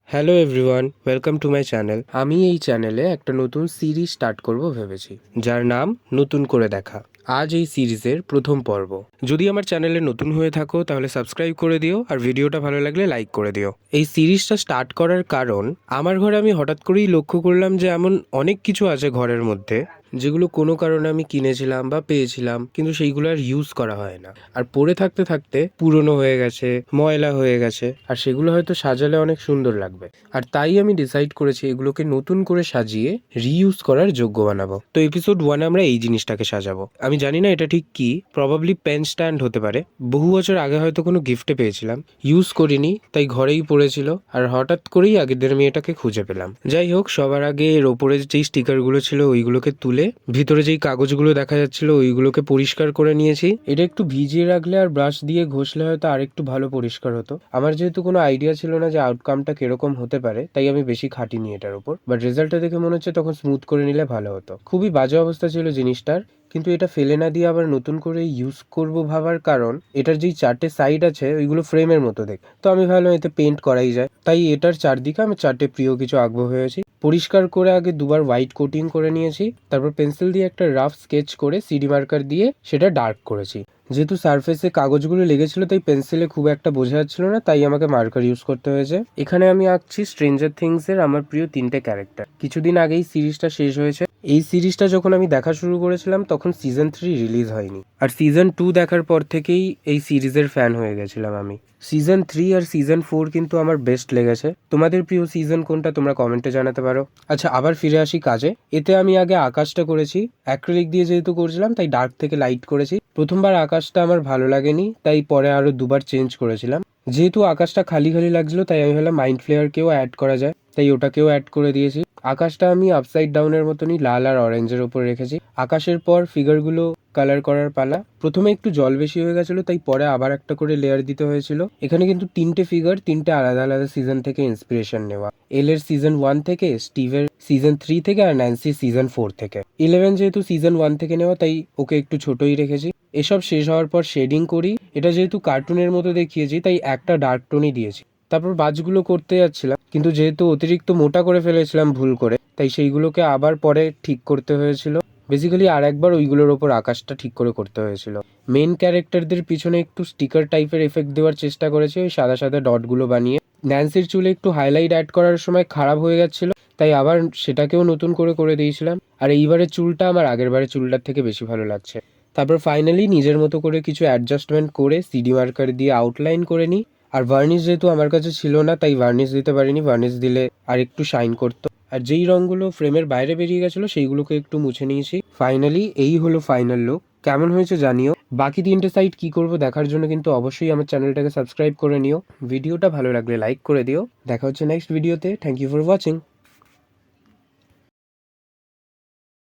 Hello everyone, welcome to my channel. আমি এই চ্যানেলে একটা নতুন সিরিজ স্টার্ট করব ভেবেছি, যার নাম নতুন করে দেখা। আজ এই সিরিজের প্রথম পর্ব। যদি আমার চ্যানেলে নতুন হয়ে থাকো তাহলে সাবস্ক্রাইব করে দিও, আর ভিডিওটা ভালো লাগলে লাইক করে দিও। এই সিরিজটা স্টার্ট করার কারণ, আমার ঘরে আমি হঠাৎ করেই লক্ষ্য করলাম যে এমন অনেক কিছু আছে ঘরের মধ্যে যেগুলো কোনো কারণে আমি কিনেছিলাম বা পেয়েছিলাম, কিন্তু সেইগুলো আর ইউজ করা হয় না। আর পড়ে থাকতে থাকতে পুরনো হয়ে গেছে, ময়লা হয়ে গেছে, আর সেগুলো হয়তো সাজালে অনেক সুন্দর লাগবে। আর তাই আমি ডিসাইড করেছি এগুলোকে নতুন করে সাজিয়ে রিইউজ করার যোগ্য বানাবো। তো এপিসোড 1 আমরা এই জিনিসটাকে সাজাবো। আমি জানি না এটা ঠিক কি, প্রবাবলি পেন স্ট্যান্ড হতে পারে। বহু বছর আগে হয়তো কোনো গিফটে পেয়েছিলাম, ইউজ করিনি, তাই ঘরেই পড়েছিল, আর হঠাৎ করেই আগের মেয়েটাকে খুঁজে পেলাম। যাই হোক, সবার আগে এর ওপরে যেই স্টিকারগুলো ছিল ওইগুলোকে তুলে ভিতরে যেই কাগজগুলো দেখা যাচ্ছিল ওইগুলোকে পরিষ্কার করে নিয়েছি। এটা একটু ভিজিয়ে রাখলে আর ব্রাশ দিয়ে ঘষলে হয়তো আর একটু ভালো পরিষ্কার হতো। আমার যেহেতু কোনো আইডিয়া ছিল না যে আউটকামটা কিরকম হতে পারে, তাই আমি বেশি খাটিনি এটার উপর। বাট রেজাল্টটা দেখে মনে হচ্ছে তখন স্মুথ করে নিলে ভালো হতো। খুবই বাজে অবস্থা ছিল জিনিসটার, কিন্তু এটা ফেলে না দিয়ে আবার নতুন করে ইউজ করব ভাবার কারণ, এটার যেই 4টে সাইড আছে ওইগুলো ফ্রেমের মতো দেখ, তো আমি ভাবলাম এতে পেন্ট করাই যায়। তাই এটার চারদিকে আমি 4টে প্রিয় কিছু আঁকবো হয়েছি। পরিষ্কার করে আগে দুবার হোয়াইট কোটিং করে নিয়েছি, তারপর পেন্সিল দিয়ে একটা রাফ স্কেচ করে সিডি মার্কার দিয়ে সেটা ডার্ক করেছি। যেহেতু সারফেসে কাগজগুলো লেগেছিল তাই পেন্সিলে খুব একটা বোঝা যাচ্ছিল না, তাই আমাকে মার্কার ইউজ করতে হয়েছে। এখানে আমি আঁকছি স্ট্রেঞ্জার থিংস এর আমার প্রিয় 3টে ক্যারেক্টার। কিছুদিন আগেই সিরিজটা শেষ হয়েছে। এই সিরিজটা যখন আমি দেখা শুরু করেছিলাম তখন সিজন 3 রিলিজ হয়নি, আর সিজন 2 দেখার পর থেকেই এই সিরিজের ফ্যান হয়ে গেছিলাম আমি। সিজন 3 আর সিজন 4 কিন্তু আমার বেস্ট লেগেছে। তোমাদের প্রিয় সিজন কোনটা তোমরা কমেন্টে জানাতে পারো। আচ্ছা, আবার ফিরে আসি কাজে। এতে আমি আগে আকাশটা করেছি, অ্যাক্রিলিক দিয়ে যেহেতু করছিলাম তাই ডার্ক থেকে লাইট করেছি। প্রথমবার আকাশটা আমার ভালো লাগেনি, তাই পরে আরো দুবার চেঞ্জ করেছিলাম। যেহেতু আকাশটা খালি খালি লাগছিল তাই আমি ভাবলাম মাইন্ড ফ্লেয়ারকেও অ্যাড করা যায়, তাই ওটাকেও অ্যাড করে দিয়েছি। আকাশটা আমি আপসাইড ডাউনের মতনই লাল আর অরেঞ্জের উপর রেখেছি। আকাশের পর ফিগারগুলো কালার করার পালা। প্রথমে একটু জল বেশি হয়ে গেছিলো, তাই পরে আবার একটা করে লেয়ার দিতে হয়েছিল। এখানে কিন্তু 3টে ফিগার 3টে আলাদা আলাদা সিজন থেকে ইন্সপিরেশন নেওয়া। এল এর সিজন 1 থেকে, স্টিভের সিজন 3 থেকে, আর ন্যান্সি সিজন 4 থেকে। 11 যেহেতু সিজন 1 থেকে নেওয়া তাই ওকে একটু ছোটই রেখেছি। এসব শেষ হওয়ার পর শেডিং করি। এটা যেহেতু কার্টুনের মতো দেখিয়েছি তাই একটা ডার্ক টোনই দিয়েছি। তারপর বাজগুলো করতে যাচ্ছিলাম, কিন্তু যেহেতু অতিরিক্ত মোটা করে ফেলেছিলাম ভুল করে, তাই সেইগুলোকে আবার পরে ঠিক করতে হয়েছিল। বেসিক্যালি আর একবার ওইগুলোর ওপর আকাশটা ঠিক করে করতে হয়েছিল। মেন ক্যারেক্টারদের পিছনে একটু স্টিকার টাইপের এফেক্ট দেওয়ার চেষ্টা করেছি ওই সাদা সাদা ডটগুলো বানিয়ে। ন্যান্সির চুলে একটু হাইলাইট অ্যাড করার সময় খারাপ হয়ে যাচ্ছিল, তাই আবার সেটাকেও নতুন করে করে দিয়েছিলাম। আর এইবারের চুলটা আমার আগের বারের চুলটার থেকে বেশি ভালো লাগছে। তারপর ফাইনালি নিজের মতো করে কিছু অ্যাডজাস্টমেন্ট করে সিডি মার্কার দিয়ে আউটলাইন করে নিই। আর ভার্নিশ যেহেতু আমার কাছে ছিল না তাই ভার্নিশ দিতে পারিনি, ভার্নিশ দিলে আর একটু শাইন করতো। আর যেই রঙগুলো ফ্রেমের বাইরে বেরিয়ে গেছিলো সেইগুলোকে একটু মুছে নিয়েছি। ফাইনালি এই হলো ফাইনাল লুক। কেমন হয়েছে জানিও। বাকি 3টে সাইড কি করব দেখার জন্য কিন্তু অবশ্যই আমার চ্যানেলটাকে সাবস্ক্রাইব করে নিও। ভিডিওটা ভালো লাগলে লাইক করে দিও। দেখা হচ্ছে নেক্সট ভিডিওতে। Thank you for watching.